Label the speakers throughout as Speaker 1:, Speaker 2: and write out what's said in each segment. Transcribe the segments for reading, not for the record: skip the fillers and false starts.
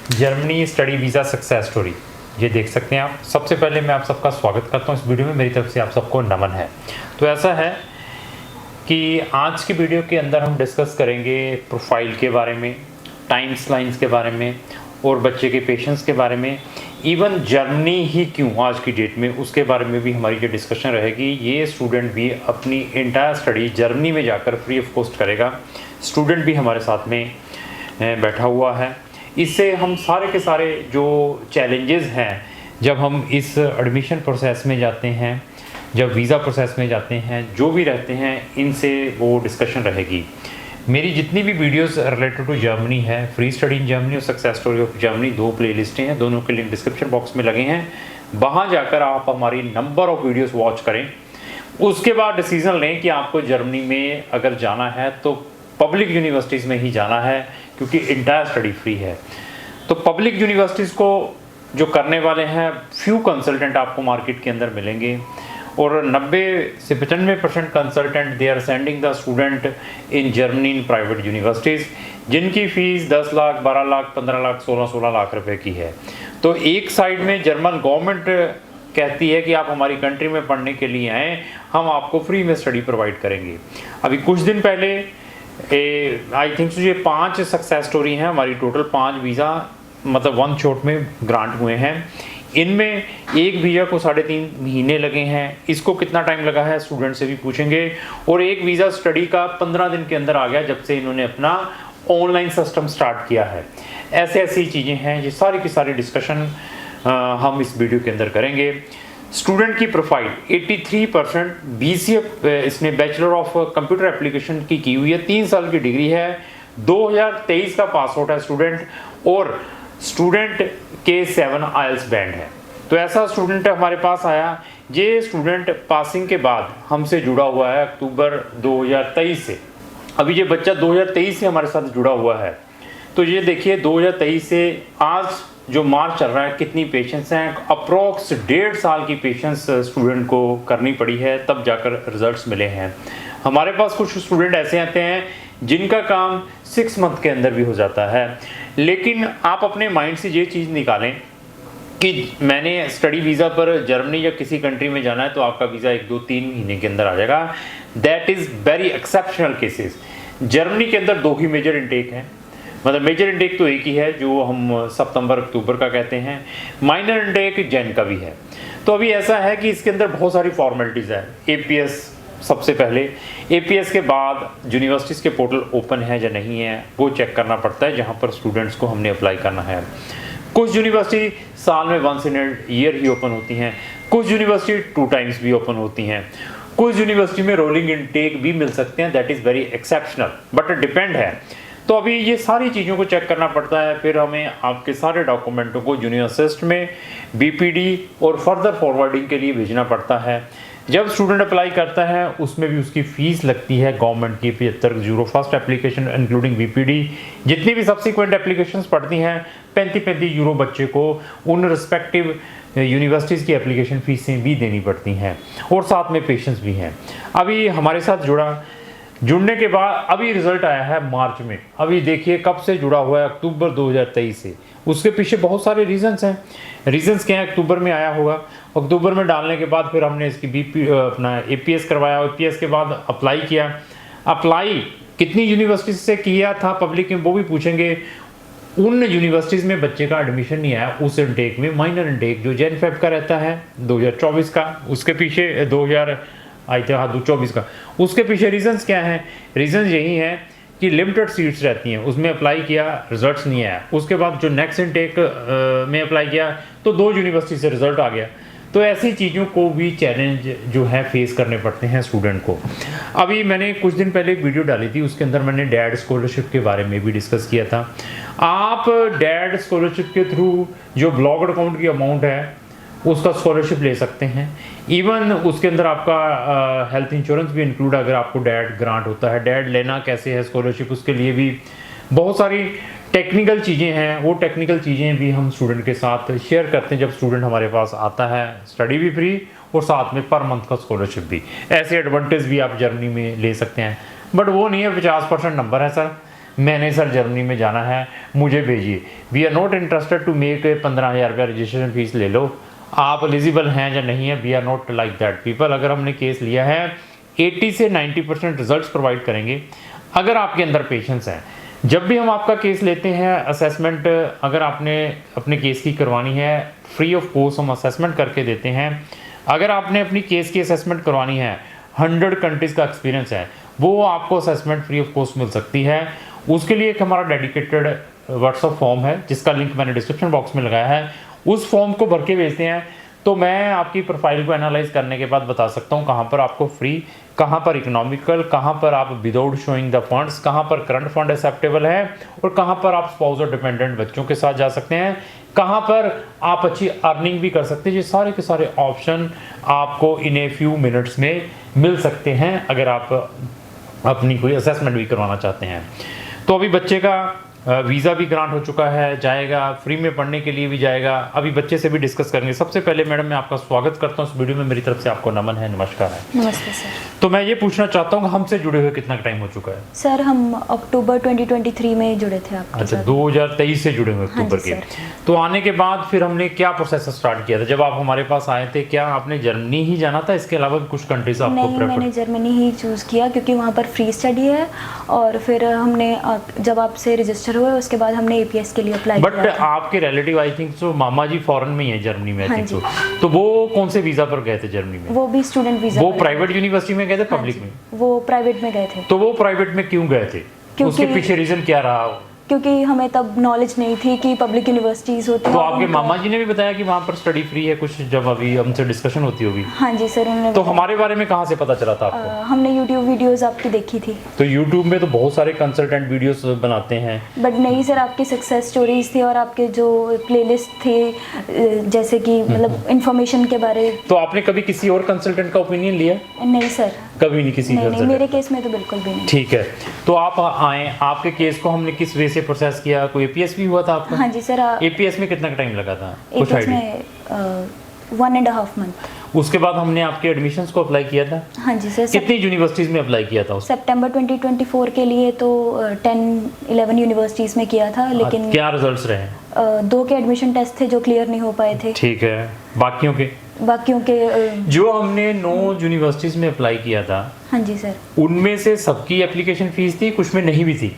Speaker 1: Germany study visa success story ये देख सकते हैं आप। सबसे पहले मैं आप सबका स्वागत करता हूँ इस वीडियो में। मेरी तरफ से आप सबको नमन है। तो ऐसा है कि आज की वीडियो के अंदर हम डिस्कस करेंगे प्रोफाइल के बारे में, टाइम्स लाइन्स के बारे में और बच्चे के पेशेंस के बारे में। इवन जर्मनी ही क्यों आज की डेट में, उसके बारे में भी हमारी जो डिस्कशन रहेगी। ये स्टूडेंट भी अपनी इंटायर स्टडी जर्मनी में जाकर फ्री ऑफ कॉस्ट करेगा। स्टूडेंट भी हमारे साथ में बैठा हुआ है। इससे हम सारे के सारे जो चैलेंजेस हैं जब हम इस एडमिशन प्रोसेस में जाते हैं, जब वीज़ा प्रोसेस में जाते हैं, जो भी रहते हैं, इनसे वो डिस्कशन रहेगी। मेरी जितनी भी वीडियोस रिलेटेड टू जर्मनी है, फ्री स्टडी इन जर्मनी और सक्सेस स्टोरी ऑफ जर्मनी, 2 प्लेलिस्टें हैं, दोनों के लिंक डिस्क्रिप्शन बॉक्स में लगे हैं। वहाँ जाकर आप हमारी नंबर ऑफ वीडियोस वॉच करें। उसके बाद डिसीज़न लें कि आपको जर्मनी में अगर जाना है तो पब्लिक यूनिवर्सिटीज़ में ही जाना है, क्योंकि इंटायर स्टडी फ्री है। तो पब्लिक यूनिवर्सिटीज़ को जो करने वाले हैं, फ्यू कंसल्टेंट आपको मार्केट के अंदर मिलेंगे और 90 से 95% consultant they are sending the student in Germany in private universities, जिनकी फ़ीस 10 लाख, 12 लाख, 15 लाख, 16 लाख रुपए की है। तो एक साइड में जर्मन गवर्नमेंट कहती है कि आप हमारी कंट्री में पढ़ने के लिए आएँ, हम आपको फ्री में स्टडी प्रोवाइड करेंगे। अभी कुछ दिन पहले आई थिंक ये 5 सक्सेस स्टोरी हैं हमारी। टोटल 5 वीज़ा मतलब 1 शॉट में ग्रांट हुए हैं। इनमें एक वीज़ा को 3.5 महीने लगे हैं। इसको कितना टाइम लगा है स्टूडेंट से भी पूछेंगे। और एक वीज़ा स्टडी का 15 दिन के अंदर आ गया जब से इन्होंने अपना ऑनलाइन सिस्टम स्टार्ट किया है। ऐसी चीज़ें हैं, ये सारी की सारी डिस्कशन हम इस वीडियो के अंदर करेंगे। स्टूडेंट की प्रोफाइल 83% BCA इसने बैचलर ऑफ कंप्यूटर एप्लीकेशन की हुई है, 3 साल की डिग्री है, 2023 का पास आउट है स्टूडेंट, और स्टूडेंट के 7 IELTS बैंड है। तो ऐसा स्टूडेंट हमारे पास आया। ये स्टूडेंट पासिंग के बाद हमसे जुड़ा हुआ है अक्टूबर 2023 से। अभी ये बच्चा 2023 से हमारे साथ जुड़ा हुआ है। तो ये देखिए 2023 से आज जो मार्च चल रहा है, कितनी पेशेंस हैं। अप्रोक्स 1.5 साल की पेशेंस स्टूडेंट को करनी पड़ी है, तब जाकर रिजल्ट्स मिले हैं। हमारे पास कुछ स्टूडेंट ऐसे आते हैं जिनका काम 6 मंथ के अंदर भी हो जाता है। लेकिन आप अपने माइंड से ये चीज़ निकालें कि मैंने स्टडी वीज़ा पर जर्मनी या किसी कंट्री में जाना है तो आपका वीज़ा 1, 2, 3 महीने के अंदर आ जाएगा। That is very exceptional cases. Germany के अंदर 2 ही मेजर इंटेक हैं। मतलब मेजर इंटेक तो एक ही है जो हम सितंबर अक्टूबर का कहते हैं, माइनर इंटेक जैन का भी है। तो अभी ऐसा है कि इसके अंदर बहुत सारी फॉर्मेलिटीज़ है। APS सबसे पहले, APS के बाद यूनिवर्सिटीज़ के पोर्टल ओपन है या नहीं है वो चेक करना पड़ता है, जहाँ पर स्टूडेंट्स को हमने अप्लाई करना है। कुछ यूनिवर्सिटी साल में 1 इन ईयर ही ओपन होती हैं, कुछ यूनिवर्सिटी 2 टाइम्स भी ओपन होती हैं, कुछ यूनिवर्सिटी में रोलिंग इंटेक भी मिल सकते हैं। That is very exceptional, but depend है। तो अभी ये सारी चीज़ों को चेक करना पड़ता है। फिर हमें आपके सारे डॉक्यूमेंटों को यूनिवर्सिटी में BPD और फर्दर फॉरवर्डिंग के लिए भेजना पड़ता है। जब स्टूडेंट अप्लाई करता है उसमें भी उसकी फ़ीस लगती है गवर्नमेंट की 75 euro first application including BPD। जितनी भी सब्सिक्वेंट एप्लीकेशंस पड़ती हैं 35 यूरो बच्चे को उन रिस्पेक्टिव यूनिवर्सिटीज़ की एप्लीकेशन फ़ीसें भी देनी पड़ती हैं, और साथ में पेशेंस भी हैं। अभी हमारे साथ जुड़ने के बाद अभी रिज़ल्ट आया है मार्च में। अभी देखिए कब से जुड़ा हुआ है, अक्टूबर 2023 से। उसके पीछे बहुत सारे रीजंस हैं। रीजंस क्या है, अक्टूबर में आया होगा। अक्टूबर में डालने के बाद फिर हमने इसकी अपना APS करवाया, APS के बाद अप्लाई किया। अप्लाई कितनी यूनिवर्सिटी से किया था पब्लिक में वो भी पूछेंगे। उन यूनिवर्सिटीज़ में बच्चे का एडमिशन नहीं आया उस इंटेक में, माइनर इंटेक जो जैन-फेब का रहता है 2024 का, उसके पीछे 2024 का। उसके पीछे रीजंस क्या हैं? रीजंस यही हैं कि लिमिटेड सीट्स रहती हैं, उसमें अप्लाई किया, रिजल्ट्स नहीं आया। उसके बाद जो नेक्स्ट इंटेक में अप्लाई किया तो 2 यूनिवर्सिटी से रिजल्ट आ गया। तो ऐसी चीज़ों को भी चैलेंज जो है फेस करने पड़ते हैं स्टूडेंट को। अभी मैंने कुछ दिन पहले एक वीडियो डाली थी, उसके अंदर मैंने डैड स्कॉलरशिप के बारे में भी डिस्कस किया था। आप डैड स्कॉलरशिप के थ्रू जो ब्लॉक्ड अकाउंट की अमाउंट है उसका स्कॉलरशिप ले सकते हैं। इवन उसके अंदर आपका हेल्थ इंश्योरेंस भी इंक्लूड अगर आपको डैड ग्रांट होता है। डैड लेना कैसे है स्कॉलरशिप, उसके लिए भी बहुत सारी टेक्निकल चीज़ें हैं। वो टेक्निकल चीज़ें भी हम स्टूडेंट के साथ शेयर करते हैं जब स्टूडेंट हमारे पास आता है। स्टडी भी फ्री और साथ में पर मंथ का स्कॉलरशिप भी। ऐसे एडवांटेज भी आप जर्मनी में ले सकते हैं, बट वो नहीं है 50% नंबर है सर। मैंने सर जर्मनी में जाना है, मुझे भेजिए, we are not interested to make 15,000 रुपया रजिस्ट्रेशन फीस ले लो, आप एलिजिबल हैं या नहीं है, we are not like that people. अगर हमने केस लिया है 80 से 90% रिजल्ट्स प्रोवाइड करेंगे अगर आपके अंदर पेशेंस है। जब भी हम आपका केस लेते हैं असेसमेंट, अगर आपने अपने केस की करवानी है फ्री ऑफ कॉस्ट हम असेसमेंट करके देते हैं। अगर आपने अपनी केस की असेसमेंट करवानी है 100 कंट्रीज़ का एक्सपीरियंस है, वो आपको असेसमेंट फ्री ऑफ कॉस्ट मिल सकती है। उसके लिए एक हमारा डेडिकेटेड व्हाट्सअप फॉर्म है जिसका लिंक मैंने डिस्क्रिप्शन बॉक्स में लगाया है, उस फॉर्म को भर के भेजते हैं तो मैं आपकी प्रोफाइल को एनालाइज करने के बाद बता सकता हूँ कहाँ पर आपको फ्री, कहाँ पर इकोनॉमिकल, कहाँ पर आप विदाउट शोइंग द फंड्स, कहाँ पर करंट फंड एक्सेप्टेबल है और कहाँ पर आप स्पाउस और डिपेंडेंट बच्चों के साथ जा सकते हैं, कहाँ पर आप अच्छी अर्निंग भी कर सकते हैं। ये सारे के सारे ऑप्शन आपको इन ए फ्यू मिनट्स में मिल सकते हैं अगर आप अपनी कोई असेसमेंट भी करवाना चाहते हैं। तो अभी बच्चे का वीज़ा भी ग्रांट हो चुका है, जाएगा फ्री में पढ़ने के लिए भी जाएगा। अभी बच्चे से भी डिस्कस करेंगे। सबसे पहले मैडम मैं आपका स्वागत करता हूँ इस वीडियो में, मेरी तरफ से आपको नमन है, नमस्कार है।
Speaker 2: नमस्ते सर।
Speaker 1: तो मैं ये पूछना चाहता हूँ हमसे जुड़े हुए कितना टाइम हो चुका है?
Speaker 2: सर हम अक्टूबर 2023 में जुड़े थे आपके
Speaker 1: अच्छा,
Speaker 2: साथ।
Speaker 1: 2023 से जुड़े हुए अक्टूबर के। तो आने के बाद फिर हमने क्या प्रोसेस स्टार्ट किया था जब आप हमारे पास आए थे? क्या आपने जर्मनी ही जाना था, इसके अलावा कुछ कंट्रीज आपको
Speaker 2: नहीं, मैंने जर्मनी ही चूज़ किया क्योंकि वहाँ पर फ्री स्टडी है और फिर हमने जब आपसे रजिस्टर हुए उसके बाद हमने एपीएस के लिए अप्लाई किया।
Speaker 1: बट आपके रिलेटिव आई थिंक सो मामा जी फॉरेन में ही है जर्मनी में, आई थिंक सो। तो वो कौन से वीजा पर गए थे जर्मनी में?
Speaker 2: वो भी स्टूडेंट वीजा।
Speaker 1: वो प्राइवेट यूनिवर्सिटी में गए थे, पब्लिक में?
Speaker 2: वो प्राइवेट में गए थे।
Speaker 1: तो वो प्राइवेट में क्यों गए थे? उसके पीछे रीजन क्या रहा?
Speaker 2: क्योंकि हमें तब नॉलेज नहीं थी कि पब्लिक यूनिवर्सिटीज होती हैं।
Speaker 1: तो आपके मामा जी ने भी बताया कि वहाँ पर स्टडी फ्री है कुछ, जब अभी हमसे डिस्कशन होती होगी?
Speaker 2: हाँ जी सर, उन्होंने।
Speaker 1: तो हमारे बारे में कहाँ से पता चला था आपको?
Speaker 2: हमने यूट्यूब वीडियोस आपकी देखी थी।
Speaker 1: तो यूट्यूब में तो बहुत सारे कंसल्टेंट वीडियोस बनाते हैं,
Speaker 2: बट नहीं सर, आपकी सक्सेस स्टोरीज थी और आपके जो प्लेलिस्ट थे जैसे कि मतलब इंफॉर्मेशन के बारे।
Speaker 1: तो आपने कभी किसी और कंसल्टेंट का ओपिनियन लिया?
Speaker 2: नहीं सर,
Speaker 1: कभी नहीं किसी
Speaker 2: नहीं, मेरे केस में तो बिल्कुल भी नहीं।
Speaker 1: ठीक है, तो आप आए, आपके केस को हमने किस वे से प्रोसेस किया? कोई एपीएस भी हुआ था आपका?
Speaker 2: हाँ जी सर।
Speaker 1: एपीएस में कितना टाइम लगा था?
Speaker 2: कुछ में 1.5 मंथ।
Speaker 1: उसके बाद हमने आपके एडमिशंस को अप्लाई किया था?
Speaker 2: हाँ जी सर।
Speaker 1: कितनी यूनिवर्सिटीज में अप्लाई किया था?
Speaker 2: सितंबर 2024 के लिए तो 10-11 यूनिवर्सिटीज में किया था, लेकिन
Speaker 1: क्या रिजल्ट्स रहे?
Speaker 2: 2 के एडमिशन टेस्ट थे जो क्लियर नहीं हो पाए थे।
Speaker 1: ठीक है, बाकियों के जो हमने 9 यूनिवर्सिटीज में अप्लाई किया था,
Speaker 2: हाँ जी सर,
Speaker 1: उनमें से सबकी एप्लीकेशन फीस थी, कुछ में नहीं भी थी?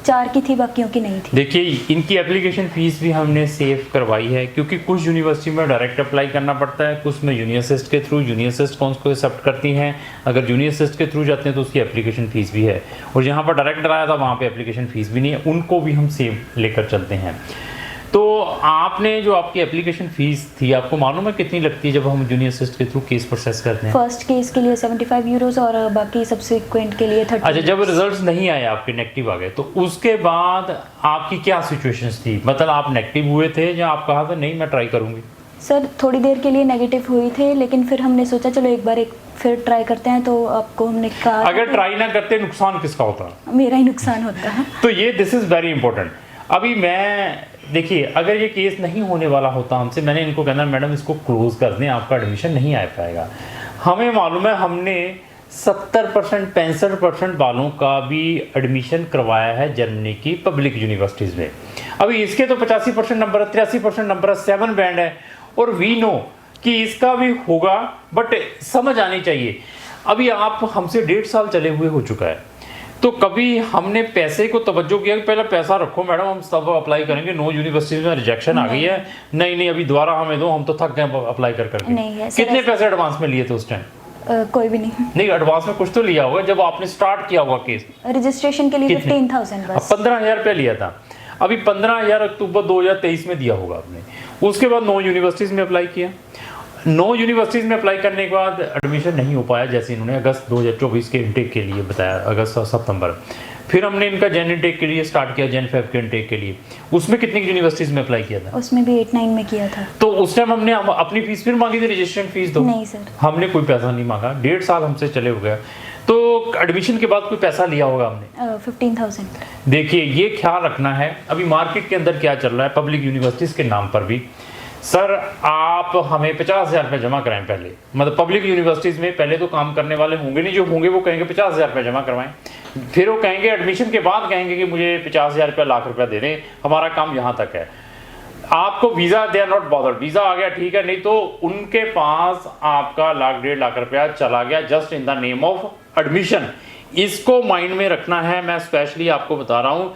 Speaker 2: 4 की थी, बाकियों की नहीं थी।
Speaker 1: देखिए, इनकी एप्लीकेशन फीस भी हमने सेव करवाई है क्योंकि कुछ यूनिवर्सिटी में डायरेक्ट अप्लाई करना पड़ता है, कुछ में जूनियर असिस्ट के थ्रू, जूनियर असिस्ट कौन को एक्सेप्ट करती हैं। अगर जूनियर असिस्ट के थ्रू जाते हैं तो उसकी एप्लीकेशन फीस भी है, और जहाँ पर डायरेक्ट आया था वहाँ पे एप्लीकेशन फीस भी नहीं है, उनको भी हम सेव लेकर चलते हैं। तो आपने जो आपकी एप्लीकेशन फीस थी, आपको मालूम है कितनी लगती है जब हम जूनियर असिस्ट के थ्रू केस प्रोसेस करते हैं?
Speaker 2: फर्स्ट केस के लिए 75 यूरोस और बाकी सब्सिक्वेंट के लिए 30।
Speaker 1: अच्छा, जब रिजल्ट्स नहीं आए, आपके नेगेटिव आ गए, तो उसके बाद आपकी क्या सिचुएशंस थी? मतलब आप नेगेटिव हुए थे या आप कहा था नहीं मैं ट्राई करूंगी?
Speaker 2: सर थोड़ी देर के लिए नेगेटिव हुई थे, लेकिन फिर हमने सोचा चलो एक बार फिर ट्राई करते हैं। तो आपको हमने कहा
Speaker 1: अगर ट्राई ना करते नुकसान किसका होता?
Speaker 2: मेरा ही नुकसान होता है।
Speaker 1: तो ये दिस इज वेरी इंपॉर्टेंट। अभी मैं देखिए, अगर ये केस नहीं होने वाला होता हमसे, मैंने इनको कहना मैडम इसको क्लोज कर दें, आपका एडमिशन नहीं आ पाएगा। हमें मालूम है हमने 70% 65% वालों का भी एडमिशन करवाया है जर्मनी की पब्लिक यूनिवर्सिटीज़ में। अभी इसके तो 85% नंबर है, 83% नंबर है, 7 बैंड है, और वी नो कि इसका भी होगा, बट समझ आनी चाहिए। अभी आप हमसे 1.5 साल चले हुए हो चुका है, तो कभी हमने पैसे को तवज्जो किया कि पहले पैसा रखो मैडम, हम सब अप्लाई करेंगे, 9 यूनिवर्सिटीज में रिजेक्शन आ गई है, नहीं अभी दोबारा हमें दो, हम तो थक गए अप्लाई कर करके। कितने पैसे एडवांस में लिए थे उस टाइम?
Speaker 2: कोई भी नहीं
Speaker 1: एडवांस में कुछ तो लिया होगा जब आपने स्टार्ट किया होगा केस?
Speaker 2: रजिस्ट्रेशन के लिए 15,000 बस।
Speaker 1: 15,000 रुपया लिया था। अभी 15,000 अक्टूबर 2023 में दिया होगा आपने। उसके बाद 9 यूनिवर्सिटीज में अप्लाई किया। 9 यूनिवर्सिटीज में अप्लाई करने के बाद एडमिशन नहीं हो पाया, जैसे इन्होंने अगस्त 2024 के इनटेक के लिए बताया, अगस्त और सितंबर। फिर हमने इनका जैन इनटेक के लिए स्टार्ट किया, जैन फेब के इनटेक के लिए। उसमें कितनी यूनिवर्सिटीज में अप्लाई किया था?
Speaker 2: उसमें भी 8-9 में किया था।
Speaker 1: तो उस टाइम हमने अपनी फीस फिर मांगी थी, रजिस्ट्रेशन फीस दो?
Speaker 2: नहीं सर,
Speaker 1: हमने कोई पैसा नहीं मांगा। 1.5 साल हमसे चले हो गया, तो एडमिशन के बाद कोई पैसा लिया होगा हमने?
Speaker 2: 15,000।
Speaker 1: देखिए, ये ख्याल रखना है। अभी मार्केट के अंदर क्या चल रहा है, पब्लिक यूनिवर्सिटीज़ के नाम पर भी सर आप हमें 50,000 रुपये जमा कराएं पहले, मतलब पब्लिक यूनिवर्सिटीज़ में पहले तो काम करने वाले होंगे नहीं, जो होंगे वो कहेंगे 50,000 रुपये जमा करवाएं, फिर वो कहेंगे एडमिशन के बाद कहेंगे कि मुझे 50,000 रुपये लाख रुपया दे दें, हमारा काम यहाँ तक है। आपको visa they are not bothered, visa आ गया ठीक है, नहीं तो उनके पास आपका लाख 1.5 लाख रुपया चला गया just in the name of admission. इसको माइंड में रखना है, मैं स्पेशली आपको बता रहा हूँ।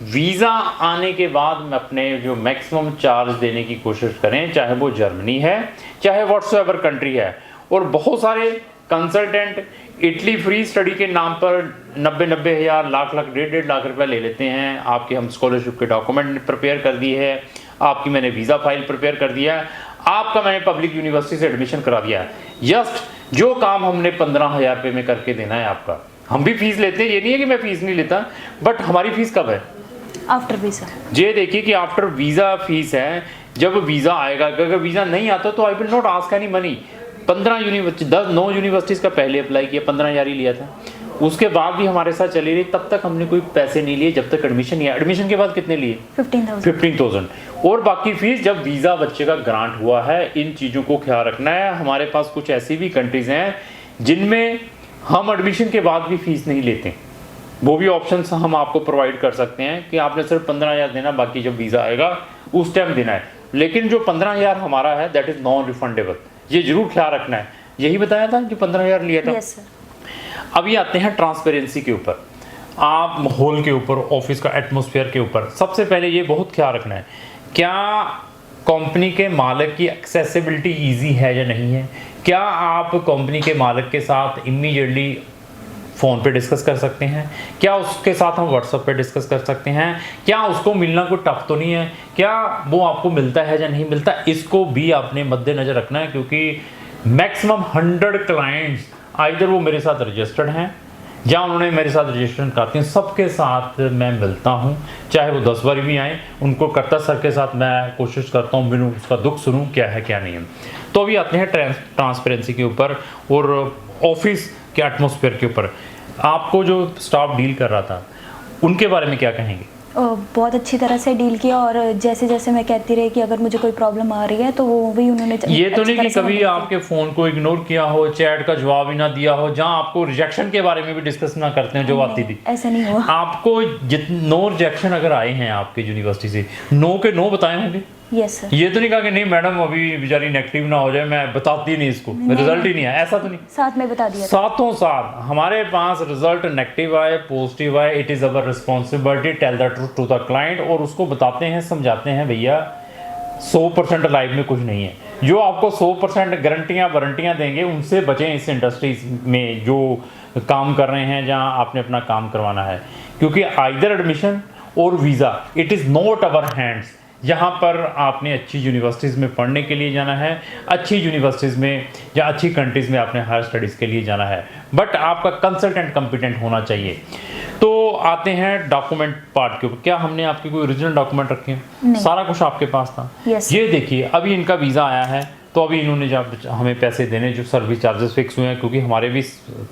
Speaker 1: वीज़ा आने के बाद में अपने जो मैक्सिमम चार्ज देने की कोशिश करें, चाहे वो जर्मनी है चाहे व्हाट्सएवर कंट्री है। और बहुत सारे कंसल्टेंट इटली फ्री स्टडी के नाम पर 90 हज़ार, लाख 1.5 लाख रुपए ले लेते हैं। आपके हम स्कॉलरशिप के डॉक्यूमेंट प्रिपेयर कर दिए है, आपकी मैंने वीज़ा फाइल प्रिपेयर कर दिया है, आपका मैंने पब्लिक यूनिवर्सिटी से एडमिशन करा दिया है। जस्ट जो काम हमने 15,000 रुपये में करके देना है आपका। हम भी फीस लेते हैं, ये नहीं है कि मैं फीस नहीं लेता, बट हमारी फीस कब है?
Speaker 2: After visa.
Speaker 1: ये देखिए कि आफ्टर वीज़ा फीस है, जब वीज़ा आएगा। अगर वीज़ा नहीं आता तो I will not ask any money. 9 universities का पहले अप्लाई किया, 15,000 ही लिया था। उसके बाद भी हमारे साथ चली रही, तब तक हमने कोई पैसे नहीं लिए जब तक एडमिशन नहीं आया। एडमिशन के बाद कितने लिए? 15,000। और बाकी फीस जब वीज़ा बच्चे का ग्रांट हुआ है। इन चीज़ों को ख्याल रखना है। हमारे पास कुछ ऐसी भी कंट्रीज़ हैं जिनमें हम एडमिशन के बाद भी फीस नहीं लेते, वो भी ऑप्शंस हम आपको प्रोवाइड कर सकते हैं कि आपने सिर्फ 15,000 देना, बाकी जब वीज़ा आएगा उस टाइम देना है। लेकिन जो 15,000 हमारा है दैट इज़ नॉन रिफंडेबल, ये जरूर ख्याल रखना है। यही बताया था जो 15,000 लिया था।
Speaker 2: Yes sir.
Speaker 1: अभी आते हैं ट्रांसपेरेंसी के ऊपर, आप माहौल के ऊपर, ऑफिस का एटमॉस्फेयर के ऊपर। सबसे पहले ये बहुत ख्याल रखना है, क्या कंपनी के मालिक की एक्सेसिबिलिटी ईजी है या नहीं है। क्या आप कंपनी के मालिक के साथ इमीडिएटली फ़ोन पे डिस्कस कर सकते हैं? क्या उसके साथ हम व्हाट्सएप पे डिस्कस कर सकते हैं? क्या उसको मिलना कोई टफ तो नहीं है? क्या वो आपको मिलता है या नहीं मिलता? इसको भी आपने मद्देनज़र रखना है, क्योंकि मैक्सिमम 100 क्लाइंट्स आइदर वो मेरे साथ रजिस्टर्ड हैं या उन्होंने मेरे साथ रजिस्ट्रेशन कराते हैं, सबके साथ मैं मिलता हूँ, चाहे वो 10 बार भी आए। उनको करता सर के साथ मैं कोशिश करता हूँ बिनु उसका दुख सुनूँ क्या है क्या नहीं है। तो अभी आते हैं ट्रांसपेरेंसी के ऊपर और ऑफिस के एटमॉस्फेयर के ऊपर। आपको जो स्टाफ डील कर रहा था उनके बारे में क्या कहेंगे?
Speaker 2: बहुत अच्छी तरह से डील किया, और जैसे जैसे मैं कहती रही कि अगर मुझे कोई प्रॉब्लम आ रही है तो वो भी उन्होंने
Speaker 1: ये तो नहीं कि कभी आपके फ़ोन को इग्नोर किया हो, चैट का जवाब ही ना दिया हो, जहां आपको रिजेक्शन के बारे में भी डिस्कस ना करते हैं जो आती थी।
Speaker 2: ऐसा नहीं हुआ।
Speaker 1: आपको नो रिजेक्शन अगर आए हैं आपके यूनिवर्सिटी से, नो के नो बताए होंगे।
Speaker 2: Yes sir.
Speaker 1: ये तो नहीं कहा कि नहीं मैडम अभी बेचारी नेगेटिव ना हो जाए, मैं बताती नहीं इसको, रिजल्ट ही नहीं आया, ऐसा तो नहीं।
Speaker 2: साथ में बता दिया।
Speaker 1: साथों साथ हमारे पास रिजल्ट नेगेटिव आए पॉजिटिव आए, it is our responsibility tell the truth to the client, और उसको बताते हैं, समझाते हैं भैया 100% लाइफ में कुछ नहीं है। जो आपको 100% गारंटियाँ वारंटियाँ देंगे उनसे बचें इस इंडस्ट्रीज में जो काम कर रहे हैं, जहाँ आपने अपना काम करवाना है। क्योंकि आइदर एडमिशन और visa it is not our hands. यहाँ पर आपने अच्छी यूनिवर्सिटीज़ में पढ़ने के लिए जाना है, अच्छी यूनिवर्सिटीज़ में या अच्छी कंट्रीज़ में आपने हायर स्टडीज़ के लिए जाना है, बट आपका कंसल्टेंट कॉम्पिटेंट होना चाहिए। तो आते हैं डॉक्यूमेंट पार्ट के ऊपर। क्या हमने आपके कोई ओरिजिनल डॉक्यूमेंट रखे हैं? सारा कुछ आपके पास था।
Speaker 2: yes.
Speaker 1: ये देखिए अभी इनका वीज़ा आया है, तो अभी इन्होंने जब हमें पैसे देने, जो सर्विस चार्जेस फिक्स हुए हैं, क्योंकि हमारे भी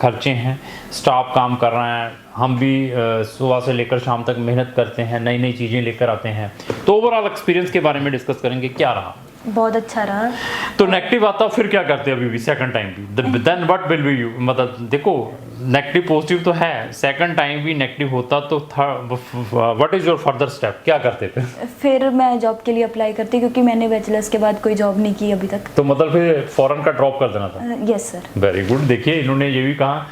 Speaker 1: खर्चे हैं, स्टाफ काम कर रहा है, हम भी सुबह से लेकर शाम तक मेहनत करते हैं, नई नई चीज़ें लेकर आते हैं। तो ओवरऑल एक्सपीरियंस के बारे में डिस्कस करेंगे, क्या रहा?
Speaker 2: बहुत अच्छा रहा।
Speaker 1: तो नेगेटिव आता फिर क्या करते हैं? अभी भी सेकंड टाइम भी then what will be you, मतलब देखो नेगेटिव पॉजिटिव तो है, सेकंड टाइम भी नेगेटिव होता तो what is your further step, क्या करते थे?
Speaker 2: फिर मैं जॉब के लिए अप्लाई करती, क्योंकि मैंने बैचलर्स के बाद कोई जॉब नहीं की अभी तक।
Speaker 1: तो मतलब फिर फॉरेन का ड्रॉप कर देना था?
Speaker 2: Yes sir.
Speaker 1: Very good. देखिए इन्होंने ये भी कहा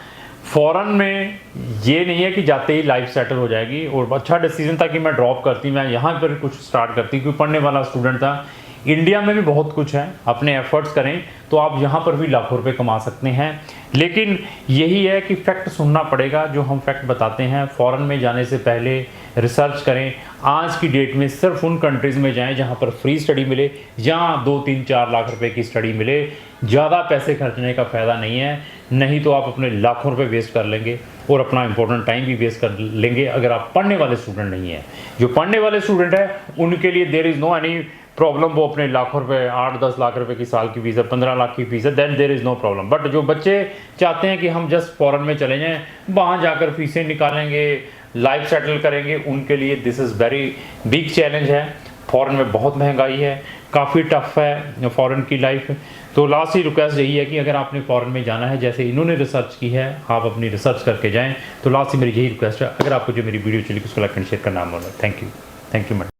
Speaker 1: फॉरेन में ये नहीं है कि जाते ही लाइफ सेटल हो जाएगी, और अच्छा डिसीजन था कि मैं ड्रॉप करती, मैं यहाँ पर कुछ स्टार्ट करती, क्योंकि पढ़ने वाला स्टूडेंट था। इंडिया में भी बहुत कुछ है, अपने एफर्ट्स करें तो आप यहाँ पर भी लाखों रुपए कमा सकते हैं। लेकिन यही है कि फैक्ट सुनना पड़ेगा, जो हम फैक्ट बताते हैं। फॉरेन में जाने से पहले रिसर्च करें। आज की डेट में सिर्फ उन कंट्रीज़ में जाएं जहाँ पर फ्री स्टडी मिले, जहाँ 2, 3, 4 लाख रुपए की स्टडी मिले। ज़्यादा पैसे खर्चने का फ़ायदा नहीं है, नहीं तो आप अपने लाखों रुपए वेस्ट कर लेंगे और अपना इंपॉर्टेंट टाइम भी वेस्ट कर लेंगे अगर आप पढ़ने वाले स्टूडेंट नहीं हैं। जो पढ़ने वाले स्टूडेंट है उनके लिए there is no any problem, वो अपने लाखों रुपए 8-10 लाख रुपए की साल की फीस है, 15 लाख की फीस है, then there is no problem. But जो बच्चे चाहते हैं कि हम जस्ट फॉरेन में चले जाएं, वहाँ जाकर फीसें निकालेंगे, लाइफ सेटल करेंगे, उनके लिए this is very big challenge है। फॉरेन में बहुत महंगाई है, काफ़ी टफ है फ़ॉरेन की लाइफ। तो लास्ट ही रिक्वेस्ट यही है कि अगर आपने फ़ॉरेन में जाना है, जैसे इन्होंने रिसर्च की है, आप अपनी रिसर्च करके जाएँ। तो लास्ट ही मेरी यही रिक्वेस्ट है, अगर आपको जो मेरी वीडियो चली उसको लाइक एंड शेयर करना। Thank you madam.